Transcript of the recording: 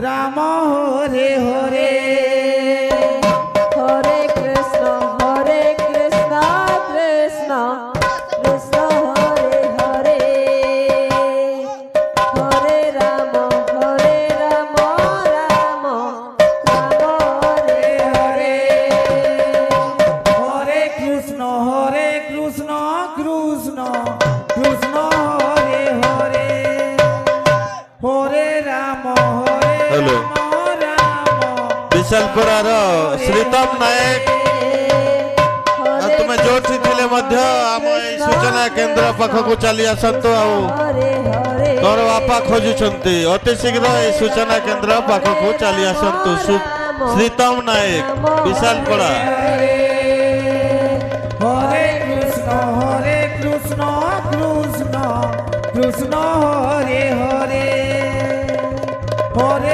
Ram Hare Hare Hare Krishna Krishna Krishna Hare Hare Hare Ram Ram Ram Hare Hare Hare Krishna Krishna Krishna Hare Hare Hare Ram hello Ram विशालपुरार श्रीतम नायक तुम जोशी थिले मध्य आम ए सूचना केंद्र पाखक चली आसतु आउ तोर बापा खोजुछंती अति शीघ्र ए सूचना केंद्र पाखक चली आसतु श्रीतम नायक विशालपुरा हरे कृष्ण कृष्ण कृष्ण हरे हरे हरे